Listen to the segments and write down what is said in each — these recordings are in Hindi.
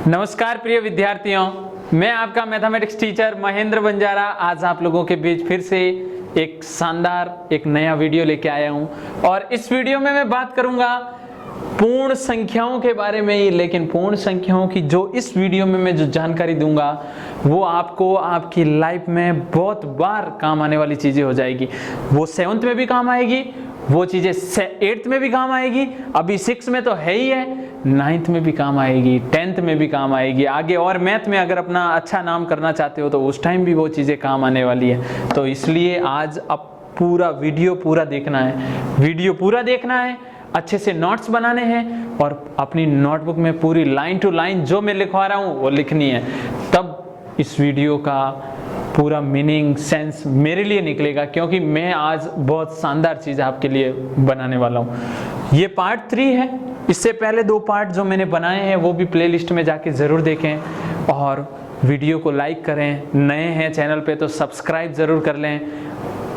नमस्कार प्रिय विद्यार्थियों, मैं आपका मैथमेटिक्स टीचर महेंद्र बंजारा आज आप लोगों के बीच फिर से एक शानदार एक नया वीडियो लेके आया हूं। और इस वीडियो में मैं बात करूंगा पूर्ण संख्याओं के बारे में ही, लेकिन पूर्ण संख्याओं की जो इस वीडियो में मैं जो जानकारी दूंगा वो आपको आपकी लाइफ में बहुत बार काम आने वाली चीजें हो जाएगी। वो 7th में भी काम आएगी, वो चीजें 8th में भी काम आएगी, अभी 6 में तो है ही है, 9th में भी काम आएगी, 10th में भी काम आएगी, आगे और मैथ में अगर अपना अच्छा नाम करना चाहते हो तो उस टाइम भी वो चीजें काम आने वाली है। तो इसलिए आज अब पूरा वीडियो पूरा देखना है, अच्छे से नोट्स बनाने हैं और अपनी नोटबुक में पूरी लाइन टू लाइन जो मैं लिखवा रहा हूँ वो लिखनी है। तब इस वीडियो का पूरा मीनिंग सेंस मेरे लिए निकलेगा, क्योंकि मैं आज बहुत शानदार चीज़ आपके लिए बनाने वाला हूँ। ये पार्ट 3 है। इससे पहले 2 पार्ट जो मैंने बनाए हैं वो भी प्लेलिस्ट में जाके ज़रूर देखें और वीडियो को लाइक करें। नए हैं चैनल पे तो सब्सक्राइब ज़रूर कर लें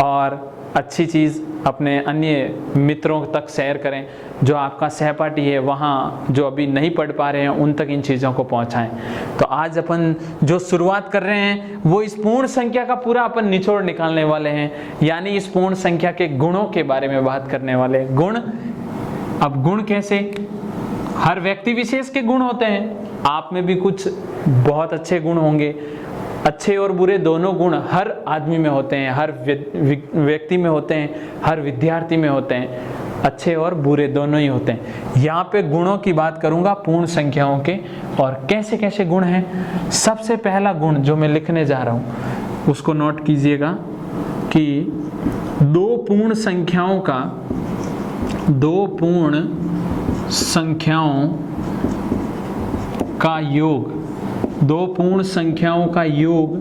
और अच्छी चीज़ अपने अन्य मित्रों तक शेयर करें। जो आपका सहपाठी है वहाँ जो अभी नहीं पढ़ पा रहे हैं उन तक इन चीज़ों को पहुँचाएं। तो आज अपन जो शुरुआत कर रहे हैं वो इस पूर्ण संख्या का पूरा अपन निचोड़ निकालने वाले हैं, यानी इस पूर्ण संख्या के गुणों के बारे में बात करने वाले हैं। गुण, अब गुण कैसे? हर व्यक्ति विशेष के गुण होते हैं, आप में भी कुछ बहुत अच्छे गुण होंगे। अच्छे और बुरे दोनों गुण हर आदमी में होते हैं, हर व्यक्ति में होते हैं, हर विद्यार्थी में होते हैं। अच्छे और बुरे दोनों ही होते हैं। यहाँ पे गुणों की बात करूँगा पूर्ण संख्याओं के, और कैसे कैसे गुण हैं। सबसे पहला गुण जो मैं लिखने जा रहा हूँ उसको नोट कीजिएगा कि दो पूर्ण संख्याओं का योग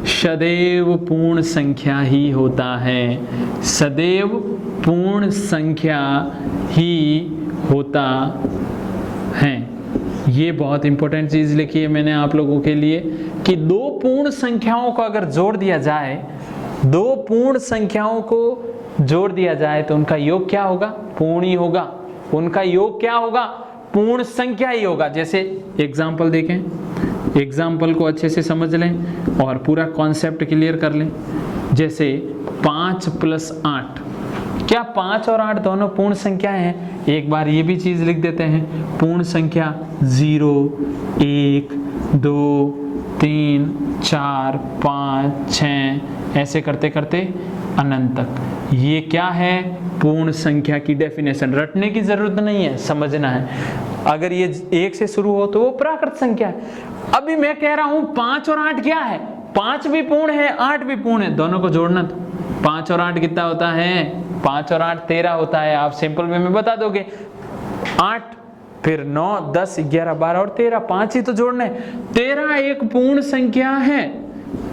सदैव पूर्ण संख्या ही होता है। सदैव पूर्ण संख्या ही होता है। ये बहुत इंपॉर्टेंट चीज लिखी है मैंने आप लोगों के लिए कि दो पूर्ण संख्याओं को अगर जोड़ दिया जाए, दो पूर्ण संख्याओं को जोड़ दिया जाए तो उनका योग क्या होगा? पूर्ण ही होगा। उनका योग क्या होगा? पूर्ण संख्या ही होगा। जैसे एग्जाम्पल देखें, एग्जाम्पल को अच्छे से समझ लें और पूरा कॉन्सेप्ट क्लियर कर लें। जैसे 5 + 8, क्या 5 और 8 दोनों पूर्ण संख्या हैं? एक बार ये भी चीज लिख देते हैं, पूर्ण संख्या 0, 1, 2, 3, 4, 5, 6 ऐसे करते करते अनंत तक। ये क्या है? पूर्ण संख्या की डेफिनेशन। रटने की जरूरत नहीं है, समझना है। अगर ये 1 से शुरू हो तो वो प्राकृत संख्या है। अभी मैं कह रहा हूं 5 और 8 क्या है? 5 भी पूर्ण है, 8 भी पूर्ण है, दोनों को जोड़ना। तो 5 और 8 कितना होता है? 5 और 8 13 होता है। आप सिंपल वे में बता दोगे। 8 फिर 9 10 11 12 और 13, 5 ही तो जोड़ना है। 13 एक पूर्ण संख्या है।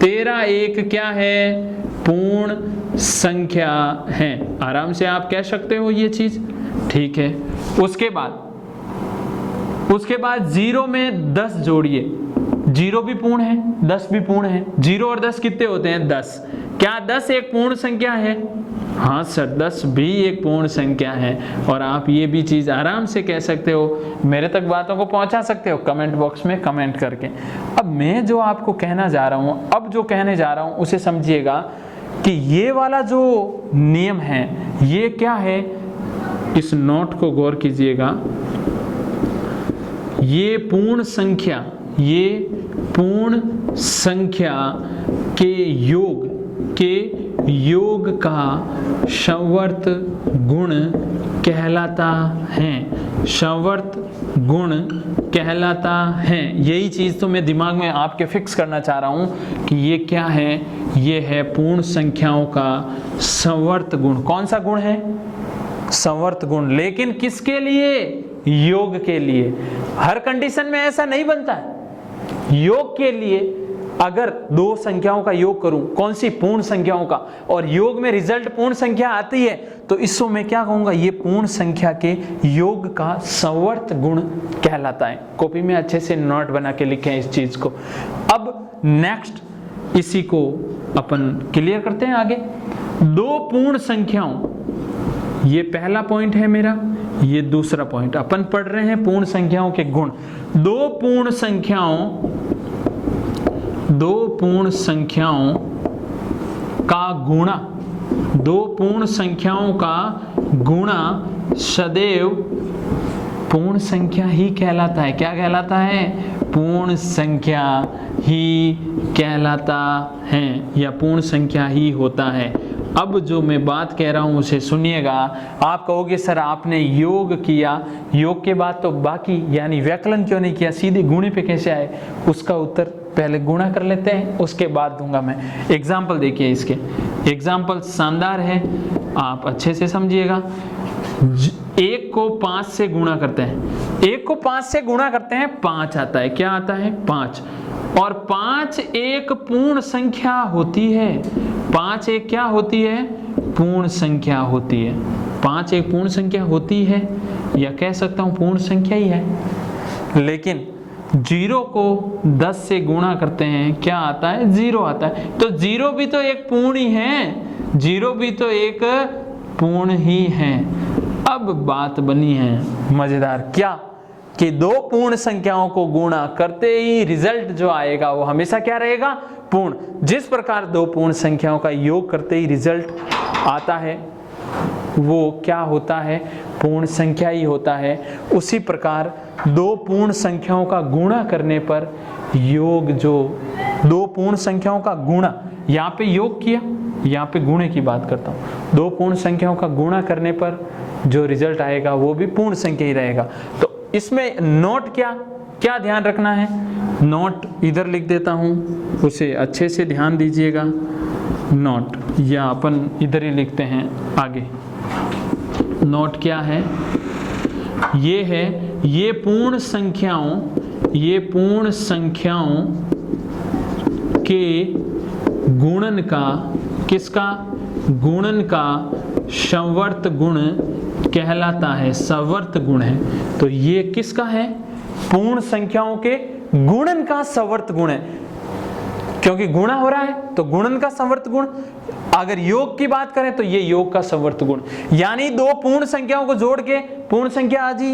13 एक क्या है? पूर्ण संख्या है। आराम से आप कह सकते हो ये चीज, ठीक है। उसके बाद 0 में 10 जोड़िए। 0 भी पूर्ण है, 10 भी पूर्ण है। 0 और 10 कितने होते हैं? 10। क्या 10 एक पूर्ण संख्या है? हाँ सर, 10 भी एक पूर्ण संख्या है। और आप ये भी चीज आराम से कह सकते हो, मेरे तक बातों को पहुंचा सकते हो कमेंट बॉक्स में कमेंट करके। अब मैं जो आपको कहना जा रहा हूं, अब जो कहने जा रहा हूं उसे समझिएगा कि ये वाला जो नियम है ये क्या है। इस नोट को गौर कीजिएगा। ये पूर्ण संख्या के योग का संवर्त गुण कहलाता है। संवर्त गुण कहलाता है। यही चीज तो मैं दिमाग में आपके फिक्स करना चाह रहा हूं कि ये क्या है? ये है पूर्ण संख्याओं का संवर्त गुण। कौन सा गुण है? संवर्त गुण। लेकिन किसके लिए? योग के लिए। हर कंडीशन में ऐसा नहीं बनता है। योग के लिए अगर 2 संख्याओं का योग करूं, कौन सी? पूर्ण संख्याओं का, और योग में रिजल्ट पूर्ण संख्या आती है तो इसको मैं क्या कहूंगा? ये पूर्ण संख्या के योग का संवर्त गुण कहलाता है। कॉपी में अच्छे से नोट बना के लिखें इस चीज को। अब नेक्स्ट इसी को अपन क्लियर करते हैं आगे। 2 पूर्ण संख्याओं ये पहला पॉइंट है मेरा, ये दूसरा पॉइंट। अपन पढ़ रहे हैं पूर्ण संख्याओं के गुण। दो पूर्ण संख्याओं का गुणा, दो पूर्ण संख्याओं का गुणा सदैव पूर्ण संख्या ही कहलाता है। क्या कहलाता है? पूर्ण संख्या ही कहलाता है या पूर्ण संख्या ही होता है। अब जो मैं बात कह रहा हूं उसे सुनिएगा। आप कहोगे सर आपने योग किया, योग के बाद तो बाकी यानी व्याकलन क्यों नहीं किया, सीधे गुणे पे कैसे आए? उसका उत्तर पहले गुणा कर लेते हैं, उसके बाद दूंगा मैं। एग्जाम्पल देखिए, इसके एग्जाम्पल शानदार है, आप अच्छे से समझिएगा। 1 को 5 से गुणा करते हैं, 1 को 5 से गुणा करते हैं, 5 आता है। क्या आता है? 5। और 5 एक पूर्ण संख्या होती है। 5 एक क्या होती है? पूर्ण संख्या होती है। 5 एक पूर्ण संख्या होती है, या कह सकता हूं पूर्ण संख्या ही है। लेकिन 0 को 10 से गुणा करते हैं, क्या आता है? 0 आता है। तो 0 भी तो एक पूर्ण ही है, 0 भी तो एक पूर्ण ही है। अब बात बनी है मजेदार, क्या कि दो पूर्ण संख्याओं को गुणा करते ही रिजल्ट जो आएगा वो हमेशा क्या रहेगा? पूर्ण। जिस प्रकार दो पूर्ण संख्याओं का योग करते ही रिजल्ट आता है वो क्या होता है? पूर्ण संख्या ही होता है। उसी प्रकार दो पूर्ण संख्याओं का गुणा करने पर योग, जो दो पूर्ण संख्याओं का गुणा, यहाँ पे योग किया, यहाँ पे गुणे की बात करता हूँ। दो पूर्ण संख्याओं का गुणा करने पर जो रिजल्ट आएगा वो भी पूर्ण संख्या ही रहेगा। तो इसमें नोट क्या ध्यान रखना है? नोट इधर लिख देता हूँ, उसे अच्छे से ध्यान दीजिएगा। नोट या अपन इधर ही लिखते हैं आगे। नोट क्या है? ये है, ये पूर्ण संख्याओं के गुणन का, किसका? गुणन का संवर्त गुण कहलाता है। संवर्त गुण है। तो ये किसका है? पूर्ण संख्याओं के गुणन का संवर्त गुण है, क्योंकि गुणा हो रहा है तो गुणन का संवर्त गुण। अगर योग की बात करें तो ये योग का संवर्त गुण, यानी दो पूर्ण संख्याओं को जोड़ के पूर्ण संख्या आती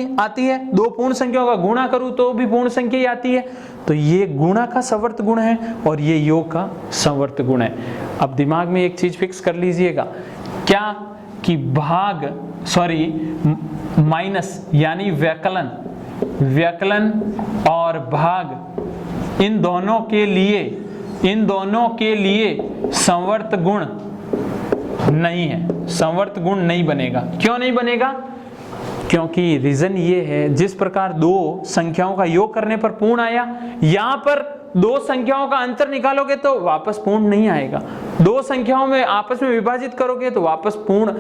है, दो पूर्ण संख्याओं का गुणा करूं तो भी पूर्ण संख्या ही आती है। तो ये गुणा का संवर्त गुण है और ये योग का संवर्त गुण है। अब दिमाग में एक चीज फिक्स कर लीजिएगा, क्या कि माइनस यानी व्याकलन और भाग, इन दोनों के लिए संवर्त गुण नहीं है, संवर्त गुण नहीं बनेगा। क्यों नहीं बनेगा? क्योंकि रीजन ये है, जिस प्रकार दो संख्याओं का योग करने पर पूर्ण आया, यहां पर दो संख्याओं का अंतर निकालोगे तो वापस पूर्ण नहीं आएगा। दो संख्याओं में आपस में विभाजित करोगे तो वापस पूर्ण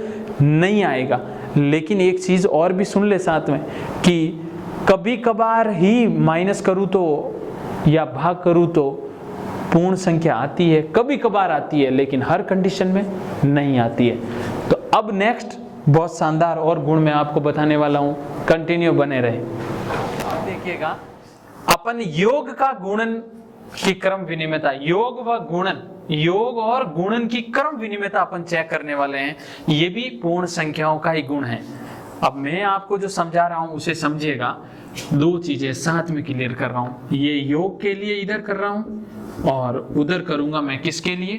नहीं आएगा। लेकिन एक चीज और भी सुन ले साथ में, कि कभी कभार ही माइनस करूं तो या भाग करूं तो पूर्ण संख्या आती है, कभी कभार आती है, लेकिन हर कंडीशन में नहीं आती है। तो अब नेक्स्ट बहुत शानदार और गुण मैं आपको बताने वाला हूं, कंटिन्यू बने रहे। देखिएगा, अपन योग का गुणन की क्रम विनिमयता, योग और गुणन की क्रम विनिमयता अपन चेक करने वाले हैं। ये भी पूर्ण संख्याओं का ही गुण है। अब मैं आपको जो समझा रहा हूं उसे समझिएगा। दो चीजें साथ में क्लियर कर रहा हूं, ये योग के लिए इधर कर रहा हूं और उधर करूंगा मैं किसके लिए?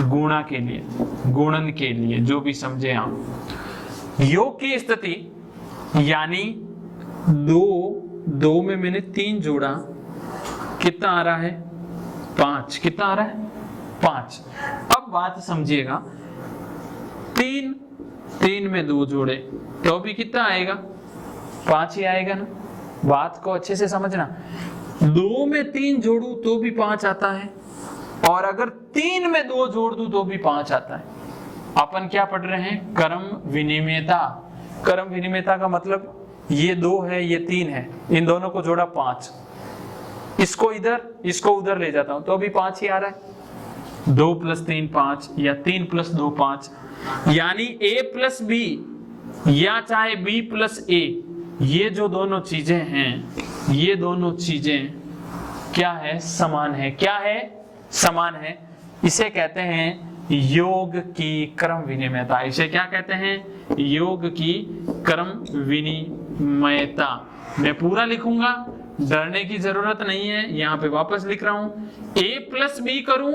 गुणा के लिए, गुणन के लिए, जो भी समझे आप। योग की स्थिति यानी दो में मैंने 3 जोड़ा, कितना आ रहा है? 5। कितना आ रहा है? 5। अब बात समझिएगा, 3 में 2 जोड़े तो भी कितना आएगा? 5 ही आएगा ना। बात को अच्छे से समझना, 2 में 3 जोड़ू तो भी 5 आता है, और अगर 3 में 2 जोड़ दूं तो भी 5 आता है। अपन क्या पढ़ रहे हैं? क्रम विनिमयता। क्रम विनिमयता का मतलब ये 2 है, ये 3 है, इन दोनों को जोड़ा 5, इसको इधर इसको उधर ले जाता हूं तो भी 5 ही आ रहा है। 2 + 3 5 या 3 + 2 5, यानी a + b या चाहे b + a, ये जो दोनों चीजें हैं, ये दोनों चीजें क्या है? समान है। क्या है? समान है। इसे कहते हैं योग की क्रम विनिमयता। इसे क्या कहते हैं? योग की क्रम विनिमयता। मैं पूरा लिखूंगा, डरने की जरूरत नहीं है। यहाँ पे वापस लिख रहा हूं, a प्लस बी करूं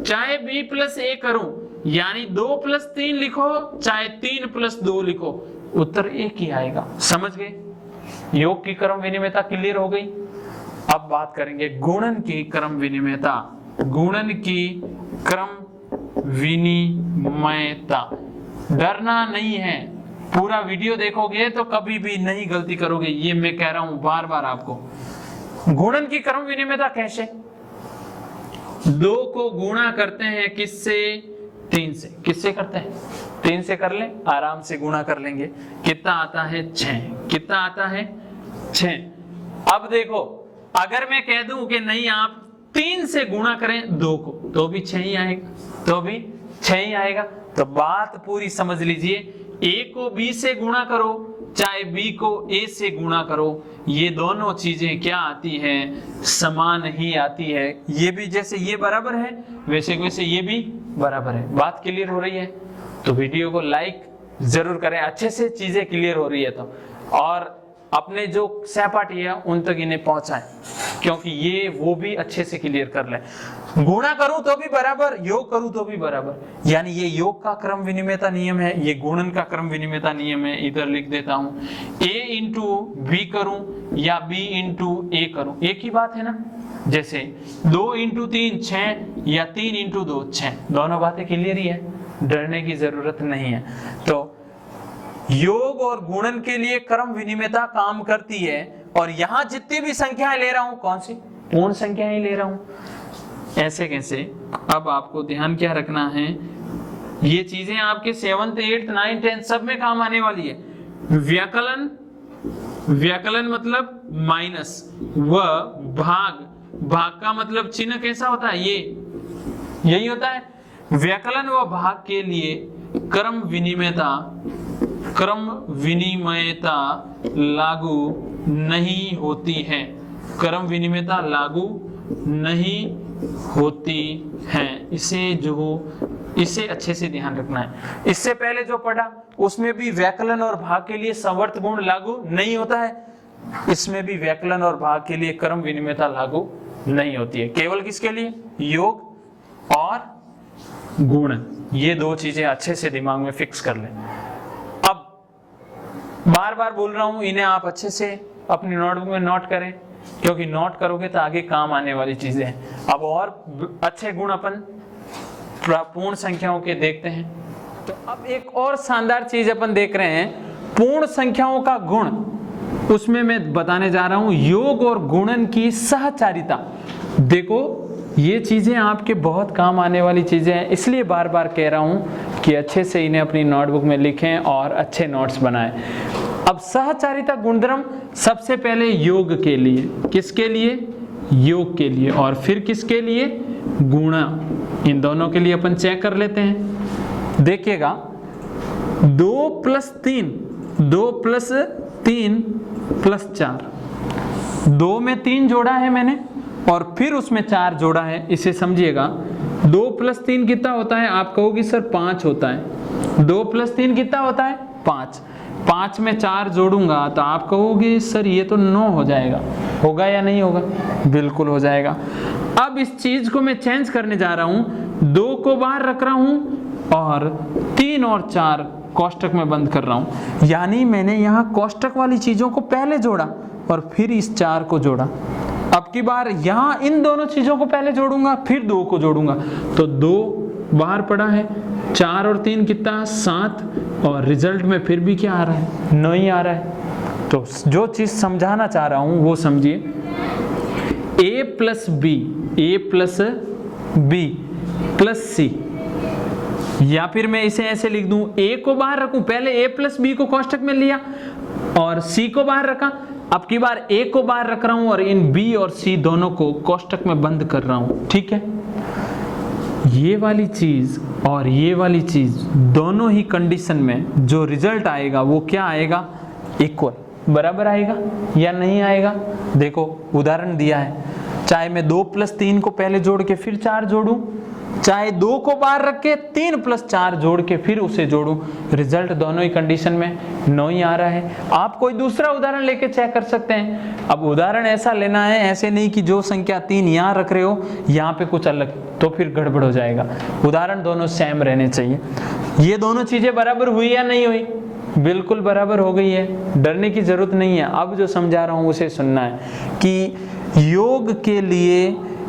चाहे b प्लस a करूं, यानी 2 प्लस 3 लिखो चाहे 3 प्लस 2 लिखो, उत्तर एक ही आएगा। समझ गए? योग की क्रम विनिमयता क्लियर हो गई। अब बात करेंगे गुणन की क्रम विनिमयता। गुणन की क्रम विनिमयता। डरना नहीं है, पूरा वीडियो देखोगे तो कभी भी नहीं गलती करोगे, ये मैं कह रहा हूं बार बार आपको। गुणन की क्रम विनिमयता कैसे? 2 को गुणा करते हैं किससे? 3 से। किससे करते हैं? 3 से कर ले, आराम से गुणा कर लेंगे। कितना आता है? 6। कितना आता है? 6। अब देखो, अगर मैं कह दूं कि नहीं आप 3 से गुणा करें 2 को, तो भी 6 ही आएगा, तो भी 6 ही आएगा। तो बात पूरी समझ लीजिए, a को b से गुणा करो चाहे b को a से गुणा करो, ये दोनों चीजें क्या आती है? समान ही आती है। ये भी जैसे ये बराबर है वैसे वैसे ये भी बराबर है। बात क्लियर हो रही है? तो वीडियो को लाइक जरूर करें, अच्छे से चीजें क्लियर हो रही है तो, और अपने जो सहपाठी है उन तक इन्हें पहुंचाएं, क्योंकि ये वो भी अच्छे से क्लियर कर ले। गुणा करूं तो भी बराबर, योग करूं तो भी बराबर, यानी ये योग का क्रम विनिमयता नियम है, ये गुणन का क्रम विनिमयता नियम है। इधर लिख देता हूं, a इंटू बी करूं या b इंटू a करूं, एक ही बात है ना। जैसे 2 इंटू 3 6 या 3 इंटू 2 6, दोनों बातें क्लियर ही है, डरने की जरूरत नहीं है। तो योग और गुणन के लिए क्रम विनिमयता काम करती है। और यहां जितनी भी संख्याएं ले रहा हूं, कौन सी? पूर्ण संख्याएं ले रहा हूं। ऐसे कैसे? अब आपको ध्यान क्या रखना है, ये चीजें आपके 7th 8th 9th 10th सब में काम आने वाली है। व्याकलन, व्याकलन मतलब माइनस, व भाग, भाग का मतलब चिन्ह कैसा होता है? ये यही होता है। व्याकलन व भाग के लिए क्रम विनिमयता, क्रम विनिमयता लागू नहीं होती है। क्रम विनिमयता लागू नहीं होती है। इसे अच्छे से ध्यान रखना है। इससे पहले जो पढ़ा उसमें भी व्याकलन और भाग के लिए समवर्त गुण लागू नहीं होता है, इसमें भी व्याकलन और भाग के लिए क्रम विनिमयता लागू नहीं होती है। केवल किसके लिए? योग और गुणन। ये 2 चीजें अच्छे से दिमाग में फिक्स कर लें। अब बार बार बोल रहा हूं, इन्हें आप अच्छे से अपनी नोटबुक में नोट करें, क्योंकि नोट करोगे तो आगे काम आने वाली चीजें हैं। अब और अच्छे गुण अपन पूर्ण संख्याओं के देखते हैं। तो अब एक और शानदार चीज अपन देख रहे हैं, पूर्ण संख्याओं का गुण। उसमें मैं बताने जा रहा हूं योग और गुणन की सहचारिता। देखो, ये चीजें आपके बहुत काम आने वाली चीजें हैं, इसलिए बार बार कह रहा हूं कि अच्छे से इन्हें अपनी नोटबुक में लिखें और अच्छे नोट्स बनाएं। अब सहचारिता गुणधर्म सबसे पहले योग के लिए, किसके लिए? योग के लिए, और फिर किसके लिए? गुणा। इन दोनों के लिए अपन चेक कर लेते हैं। देखिएगा, 2 प्लस 3, 2 प्लस 3 प्लस 4, 2 में 3 जोड़ा है मैंने और फिर उसमें 4 जोड़ा है। इसे समझिएगा, 2 प्लस 3 कितना होता है? आप कहोगे सर 5 होता है। 2 प्लस 3 कितना होता है? 5। 5 में 4 जोड़ूंगा तो आप कहोगे सर ये तो 9 हो जाएगा। होगा या नहीं होगा? बिल्कुल हो जाएगा। अब इस चीज को मैं चेंज करने जा रहा हूं, 2 को बाहर रख रहा हूं और 3 और 4 कोष्टक में बंद कर रहा हूं। यानी मैंने यहाँ कोष्टक वाली चीजों को पहले जोड़ा और फिर इस 4 को जोड़ा। अब की बार यहाँ इन दोनों चीजों को पहले जोड़ूंगा, फिर 2 को जोड़ूंगा, तो 2 बाहर पड़ा है, 4 और 3 कितना? 7, और रिजल्ट में फिर भी क्या आ रहा है? 9 ही आ रहा है। तो जो चीज समझाना चाह रहा हूं वो समझिए, a plus B, a plus B plus C, या फिर मैं इसे ऐसे लिख दूं, a को बाहर रखूं, पहले a प्लस बी को कोष्टक में लिया और c को बाहर रखा, अब की बार a को बाहर रख रहा हूं और इन b और c दोनों को कोष्टक में बंद कर रहा हूं। ठीक है, ये वाली चीज और ये वाली चीज दोनों ही कंडीशन में जो रिजल्ट आएगा वो क्या आएगा? इक्वल, बराबर आएगा या नहीं आएगा? देखो उदाहरण दिया है, चाहे मैं 2 प्लस 3 को पहले जोड़ के फिर 4 जोड़ूं, चाहे 2 को बाहर रख के 3 + 4 जोड़ के फिर उसे जोड़ूं, रिजल्ट दोनों ही कंडीशन में 9 ही आ रहा है। आप कोई दूसरा उदाहरण लेके चेक कर सकते हैं। अब उदाहरण ऐसा लेना है, ऐसे नहीं कि जो संख्या 3 यहाँ रख रहे हो यहाँ पे कुछ अलग, तो फिर गड़बड़ हो जाएगा। उदाहरण दोनों सेम रहने चाहिए। ये दोनों चीजें बराबर हुई या नहीं हुई? बिल्कुल बराबर हो गई है, डरने की जरूरत नहीं है। अब जो समझा रहा हूं उसे सुनना है कि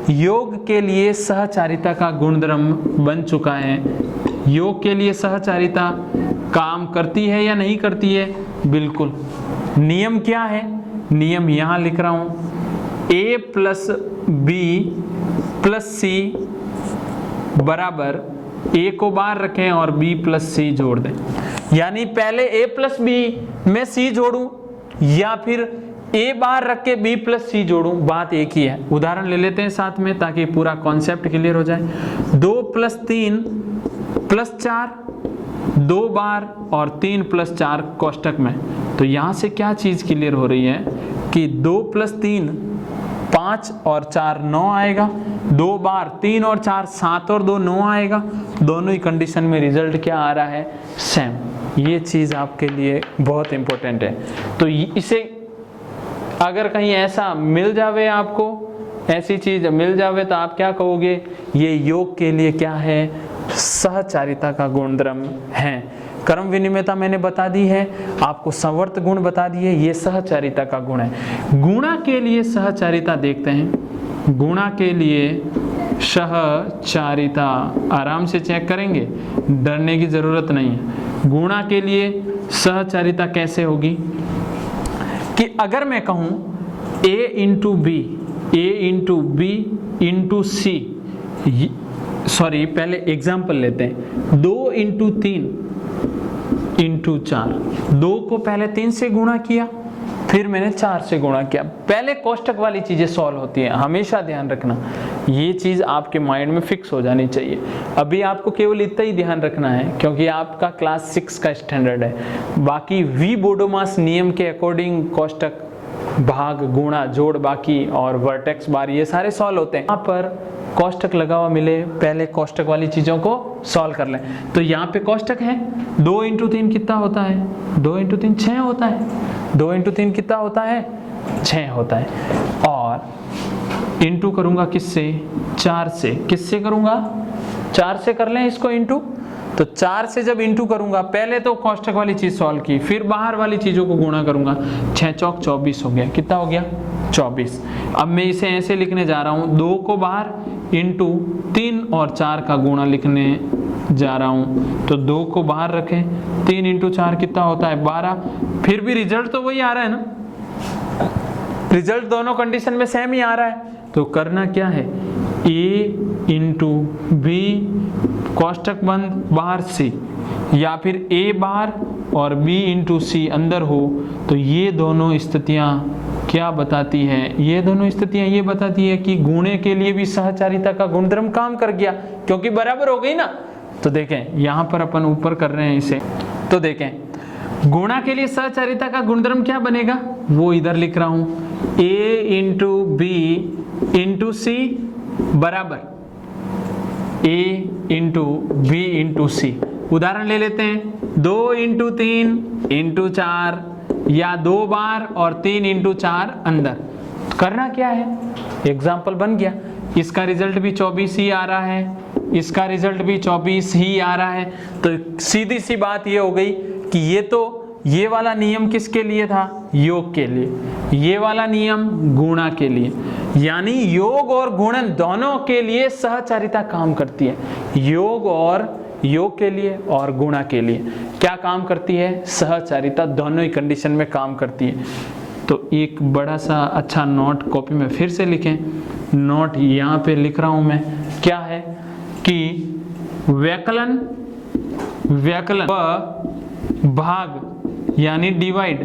योग के लिए सहचारिता का गुणधर्म बन चुका है। योग के लिए सहचारिता काम करती है या नहीं करती है? बिल्कुल। नियम क्या है? नियम यहां लिख रहा हूं, a + b + c बराबर a को बाहर रखें और b + c जोड़ दें। यानी पहले a + b में c जोड़ूं या फिर a बाहर रख के b + c जोड़ूं, बात एक ही है। उदाहरण ले लेते हैं साथ में ताकि पूरा कॉन्सेप्ट क्लियर हो जाए। 2 + 3 + 4, 2 बार और 3 + 4 कोष्टक में। तो यहां से क्या चीज क्लियर हो रही है कि 2 + 3 5 और 4 9 आएगा, 2 बार 3 और 4 7 और 2 9 आएगा। दोनों ही कंडीशन में रिजल्ट क्या आ रहा है? सेम। ये चीज आपके लिए बहुत इंपॉर्टेंट है। तो इसे अगर कहीं ऐसा मिल जावे, आपको ऐसी चीज मिल जावे तो आप क्या कहोगे? ये योग के लिए क्या है? सहचारिता का गुणधर्म है। कर्म विनिमयता मैंने बता दी है, आपको संवर्त गुण बता दिए, ये सहचारिता का गुण है। गुणा के लिए सहचारिता देखते हैं। गुणा के लिए सहचारिता आराम से चेक करेंगे, डरने की जरूरत नहीं है। गुणा के लिए सहचारिता कैसे होगी कि अगर मैं कहूं a × b × c, सॉरी पहले एग्जाम्पल लेते हैं। 2 × 3 × 4, 2 को पहले 3 से गुणा किया, फिर मैंने 4 से गुणा किया। पहले कोष्टक वाली चीजें सॉल्व होती हैं, हमेशा ध्यान रखना। ये चीज आपके माइंड में फिक्स हो जानी चाहिए। अभी आपको केवल इतना ही ध्यान रखना है क्योंकि आपका क्लास 6 का स्टैंडर्ड है। बाकी वी बोडोमास नियम के अकॉर्डिंग कोष्टक, भाग, गुणा, जोड़, बाकी और वर्टेक्स बार ये सारे सॉल्व होते हैं। यहाँ पर कोष्टक लगा हुआ मिले, पहले कोष्टक वाली चीजों को सॉल्व कर लें। तो यहाँ पे कोष्टक है, 2 × 3 कितना होता है? 2 × 3 6 होता है। 2 × 3 कितना होता है? 6 होता है। और इंटू करूंगा किससे? 4 से। किससे करूंगा? 4 से कर लें इसको इंटू। तो 4 से जब इंटू करूंगा, पहले तो कोष्टक वाली चीज सॉल्व की, फिर बाहर वाली चीजों को गुणा करूंगा। 6 चौक 24 हो गया। कितना हो गया? 24। अब मैं इसे ऐसे लिखने जा रहा हूं, 2 को बाहर इंटू 3 और 4 का गुणा लिखने जा रहा हूं। तो 2 को बाहर रखें, 3 × 4 कितना होता है? 12। फिर भी रिजल्ट तो वही आ रहा है ना, रिजल्ट दोनों कंडीशन में सेम ही आ रहा है। तो करना क्या है? a × b कोष्टक बंद, बाहर c, या फिर a बाहर और b × c अंदर हो। तो ये दोनों स्थितियां क्या बताती है? ये दोनों स्थितियां ये बताती है कि गुणे के लिए भी सहचारिता का गुणधर्म काम कर गया, क्योंकि बराबर हो गई ना। तो देखें यहां पर अपन ऊपर कर रहे हैं इसे, तो देखें गुणा के लिए सहचारिता का गुणधर्म क्या बनेगा, वो इधर लिख रहा हूं, a × b × c बराबर a × b × c। उदाहरण ले लेते हैं, 2 × 3 × 4 या 2 बार और 3 × 4 अंदर। करना क्या है? एग्जाम्पल बन गया। इसका रिजल्ट भी 24 ही आ रहा है, इसका रिजल्ट भी 24 ही आ रहा है। तो सीधी सी बात ये हो गई कि ये वाला नियम किसके लिए था? योग के लिए। ये वाला नियम गुणा के लिए। यानी योग और गुणन दोनों के लिए सहचारिता काम करती है। योग के लिए और गुणा के लिए क्या काम करती है? सहचारिता दोनों ही कंडीशन में काम करती है। तो एक बड़ा सा अच्छा नोट कॉपी में फिर से लिखें। नोट यहाँ पे लिख रहा हूं मैं, क्या है कि व्यकलन व भाग यानी डिवाइड,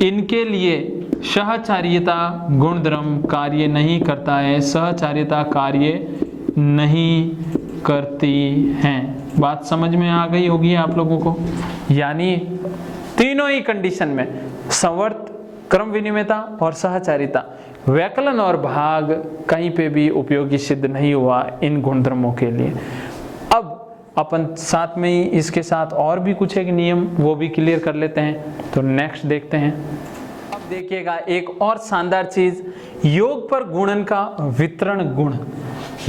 इनके लिए सहचारिता गुणधर्म कार्य नहीं करता है, सहचारिता कार्य नहीं करती है। बात समझ में आ गई होगी आप लोगों को। यानी तीनों ही कंडीशन में, संवर्त, क्रम विनिमयता और सहचारिता, व्यकलन और भाग कहीं पे भी उपयोगी सिद्ध नहीं हुआ इन गुणधर्मों के लिए। अपन साथ में ही इसके साथ और भी कुछ एक नियम वो भी क्लियर कर लेते हैं। तो नेक्स्ट देखते हैं। अब देखिएगा एक और शानदार चीज, योग पर गुणन का वितरण गुण।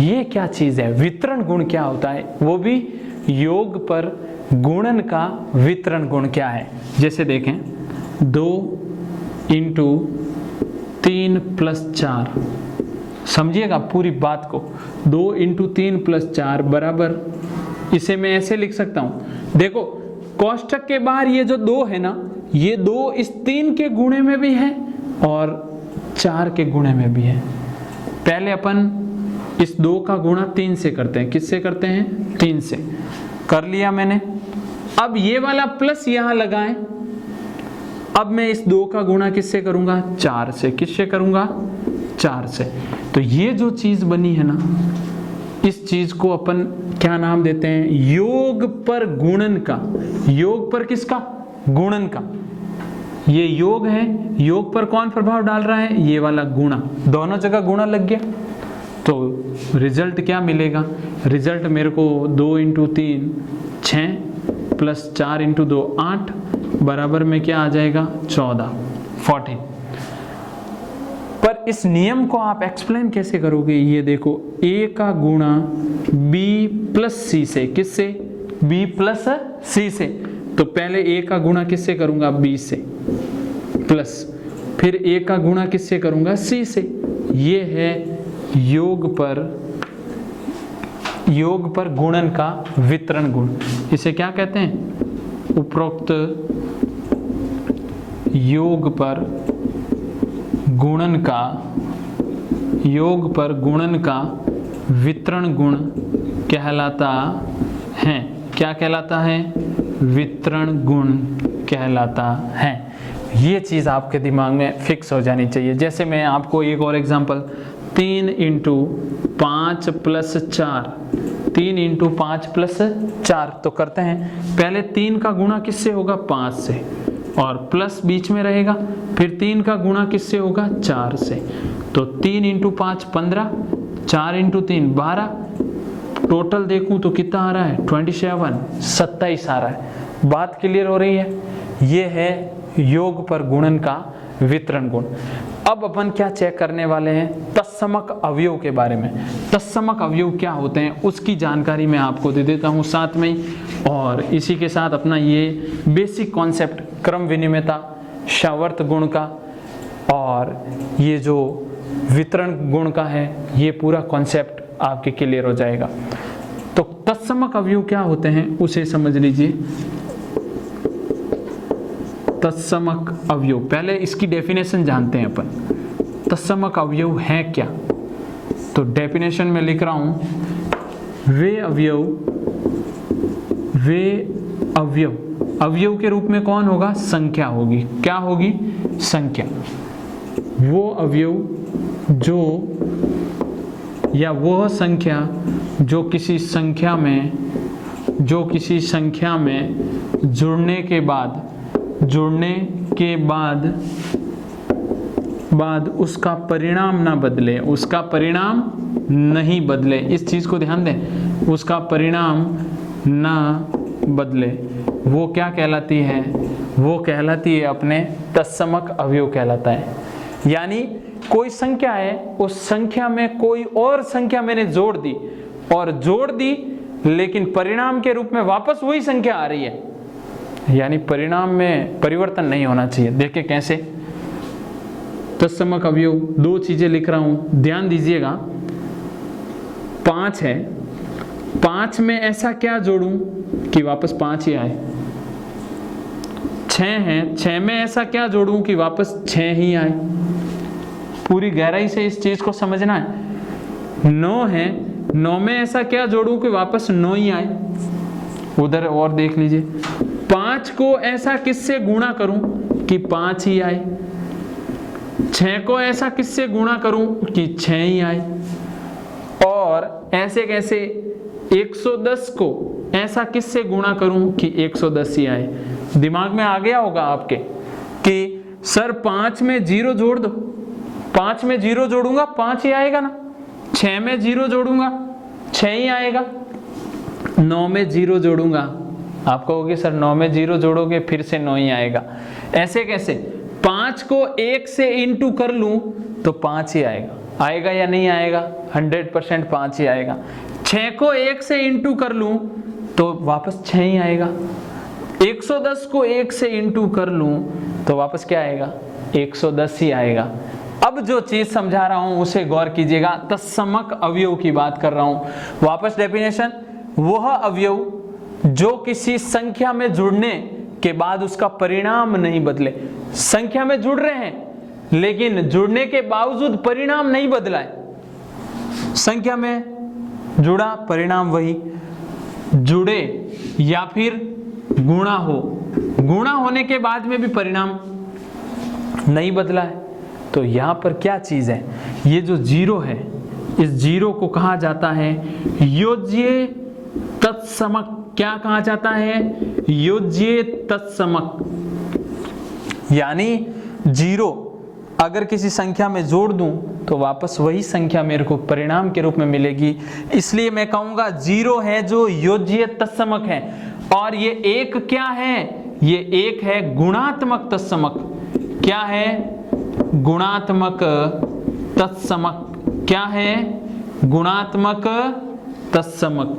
ये क्या चीज है, वितरण गुण क्या होता है, वो भी योग पर गुणन का वितरण गुण क्या है। जैसे देखें 2 × 3 + 4, समझिएगा पूरी बात को। 2 × 3 + 4 बराबर, इसे मैं ऐसे लिख सकता हूं, देखो कोष्ठक के बाहर ये जो 2 है ना, ये 2 इस 3 के गुणे में भी है और 4 के गुणे में भी है। पहले अपन इस 2 का गुणा 3 से करते हैं। किससे करते हैं, 3 से कर लिया मैंने। अब ये वाला प्लस यहां लगाएं। अब मैं इस 2 का गुणा किससे करूंगा, 4 से। किससे करूंगा, 4 से। तो ये जो चीज बनी है ना, इस चीज को अपन क्या नाम देते हैं, योग पर गुणन का। योग पर किसका, गुणन का। ये योग है, योग पर कौन प्रभाव डाल रहा है, ये वाला गुणा। दोनों जगह गुणा लग गया तो रिजल्ट क्या मिलेगा, रिजल्ट मेरे को 2 × 3 6 + 4 × 2 8 बराबर में क्या आ जाएगा, 14। पर इस नियम को आप एक्सप्लेन कैसे करोगे, ये देखो a का गुणा b + c से। किससे, b + c से। तो पहले a का गुणा किससे करूंगा, b से, प्लस फिर a का गुणा किससे करूंगा, c से। ये है योग पर गुणन का वितरण गुण। इसे क्या कहते हैं, उपरोक्त योग पर गुणन का वितरण गुण कहलाता है। क्या कहलाता है, वितरण गुण कहलाता है। ये चीज आपके दिमाग में फिक्स हो जानी चाहिए। जैसे मैं आपको एक और एग्जांपल, 3 × 5 + 4, 3 × 5 + 4 तो करते हैं। पहले 3 का गुणा किससे होगा, 5 से, और प्लस बीच में रहेगा। फिर 3 का गुणा किससे होगा, 4 से। तो 3 × 5 15, 4 × 3 12, टोटल देखूं तो कितना आ रहा है, 27 आ रहा है। बात क्लियर हो रही है। ये है योग पर गुणन का वितरण गुण। अब अपन क्या चेक करने वाले हैं, तत्समक अवयव के बारे में। तत्समक अवयव क्या होते हैं उसकी जानकारी मैं आपको दे देता हूं साथ में ही, और इसी के साथ अपना ये बेसिक कॉन्सेप्ट क्रम विनिमयता, सावर्त गुण का और ये जो वितरण गुण का है, ये पूरा कॉन्सेप्ट आपके क्लियर हो जाएगा। तो तत्समक अवयव क्या होते हैं उसे समझ लीजिए। तत्समक अवयव, पहले इसकी डेफिनेशन जानते हैं अपन। तत्समक अवयव है क्या, तो डेफिनेशन में लिख रहा हूं, वे अवयव के रूप में कौन होगा, संख्या होगी। क्या होगी, संख्या। वो अवयव जो, या वह संख्या जो किसी संख्या में जुड़ने के बाद उसका परिणाम ना बदले, उसका परिणाम नहीं बदले। इस चीज को ध्यान दें, उसका परिणाम ना बदले, वो क्या कहलाती है, वो कहलाती है अपने तत्समक अवयव कहलाता है। यानी कोई संख्या है, उस संख्या में कोई और संख्या मैंने जोड़ दी, लेकिन परिणाम के रूप में वापस वही संख्या आ रही है, यानी परिणाम में परिवर्तन नहीं होना चाहिए। देखिए कैसे, तत्समक अवयव, 2 चीजें लिख रहा हूं, ध्यान दीजिएगा। 5 है, 5 में ऐसा क्या जोड़ूं कि वापस 5 ही आए। 6 है, 6 में ऐसा क्या जोड़ूं कि वापस 6 ही आए। पूरी गहराई से इस चीज को समझना है। 9 है, 9 में ऐसा क्या जोड़ूं कि वापस 9 ही आए। उधर और देख लीजिए, 5 को ऐसा किससे गुणा करूं कि 5 ही आए। 6 को ऐसा किससे गुणा करूं कि 6 ही आए। और ऐसे कैसे 110 को ऐसा किससे गुणा करूं कि 110 ही आए। दिमाग में आ गया होगा आपके कि सर 5 में 0 जोड़ दो, 5 में 0 जोड़ूंगा 5 ही आएगा ना, 6 में 0 जोड़ूंगा 6 ही आएगा। 9 में 0 जोड़ूंगा, आप कहोगे सर 9 में 0 जोड़ोगे फिर से 9 ही आएगा। ऐसे कैसे? 5 को 1 से इंटू कर लूं तो 5 ही आएगा। आएगा या नहीं आएगा? 100% 5 ही आएगा। 6 को 1 से इंटू कर लूं तो वापस 6 ही आएगा। 110 को 1 से इंटू कर लूं तो वापस क्या आएगा? 110 ही आएगा। अब जो चीज समझा रहा हूं उसे गौर कीजिएगा। तत्समक अवयव की बात कर रहा हूं। वापस डेफिनेशन, वह अवयव जो किसी संख्या में जुड़ने के बाद उसका परिणाम नहीं बदले। संख्या में जुड़ रहे हैं लेकिन जुड़ने के बावजूद परिणाम नहीं बदला है। संख्या में जुड़ा, परिणाम वही, जुड़े या फिर गुणा हो, गुणा होने के बाद में भी परिणाम नहीं बदला है। तो यहां पर क्या चीज है? ये जो 0 है, इस 0 को कहा जाता है योज्य तत्समक। क्या कहा जाता है? योज्य तत्समक। यानी 0 अगर किसी संख्या में जोड़ दूं तो वापस वही संख्या मेरे को परिणाम के रूप में मिलेगी। इसलिए मैं कहूंगा 0 है जो योज्य तत्समक है। और ये 1 क्या है? ये 1 है गुणात्मक तत्समक। क्या है? गुणात्मक तत्समक। क्या है? गुणात्मक तत्समक।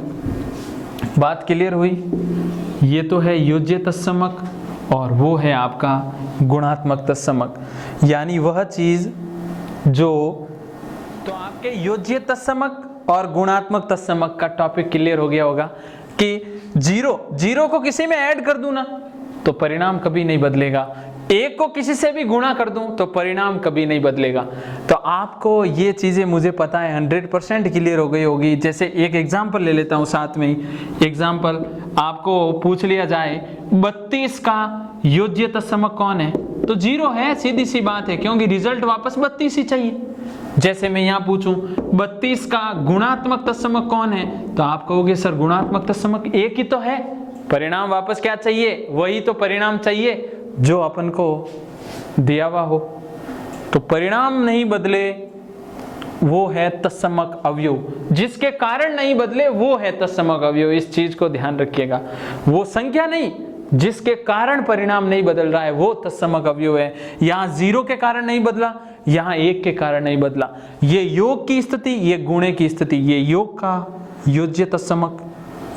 बात क्लियर हुई? ये तो है योज्य तत्समक और वो है आपका गुणात्मक तत्समक। यानी वह चीज जो, तो आपके योज्य तत्समक और गुणात्मक तत्समक का टॉपिक क्लियर हो गया होगा कि 0 को किसी में ऐड कर दूं ना तो परिणाम कभी नहीं बदलेगा। 1 को किसी से भी गुणा कर दूं तो परिणाम कभी नहीं बदलेगा। तो आपको ये चीजें मुझे पता है 100% क्लियर हो गई होगी। जैसे एक एग्जांपल ले लेता हूं साथ में ही। एग्जांपल आपको पूछ लिया जाए 32 का योज्य तत्समक कौन है? तो 0 है, सीधी सी बात है, क्योंकि रिजल्ट वापस 32 ही चाहिए। जैसे मैं यहां पूछूं 32 का गुणात्मक तत्समक कौन है? तो आप कहोगे सर गुणात्मक तत्समक 1 ही तो है, परिणाम वापस क्या चाहिए? वही तो परिणाम चाहिए जो अपन को दिया हुआ हो। तो परिणाम नहीं बदले वो है तत्समक अवयव, जिसके कारण नहीं बदले वो है तत्समक अवयव। इस चीज को ध्यान रखिएगा। वो संख्या नहीं, जिसके कारण परिणाम नहीं बदल रहा है वो तत्समक अवयव है। यहां 0 के कारण नहीं बदला, यहां 1 के कारण नहीं बदला। ये योग की स्थिति, ये गुणे की स्थिति, ये योग का योज्य तत्समक,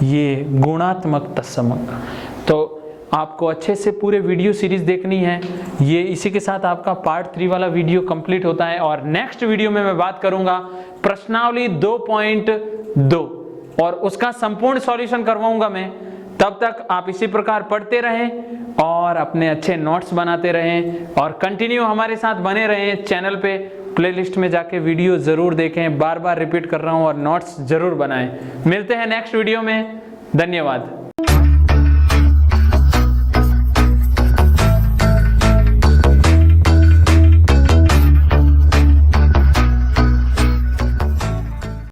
ये गुणात्मक तत्समक। तो आपको अच्छे से पूरे वीडियो सीरीज देखनी है। ये इसी के साथ आपका पार्ट 3 वाला वीडियो कंप्लीट होता है। और नेक्स्ट वीडियो में मैं बात करूंगा प्रश्नावली 2.2 और उसका संपूर्ण सॉल्यूशन करवाऊंगा मैं। तब तक आप इसी प्रकार पढ़ते रहें और अपने अच्छे नोट्स बनाते रहें और कंटिन्यू हमारे साथ बने रहें। चैनल पे प्लेलिस्ट में जाके वीडियो जरूर देखें, बार बार रिपीट कर रहा हूं, और नोट्स जरूर बनाएं। मिलते हैं नेक्स्ट वीडियो में। धन्यवाद।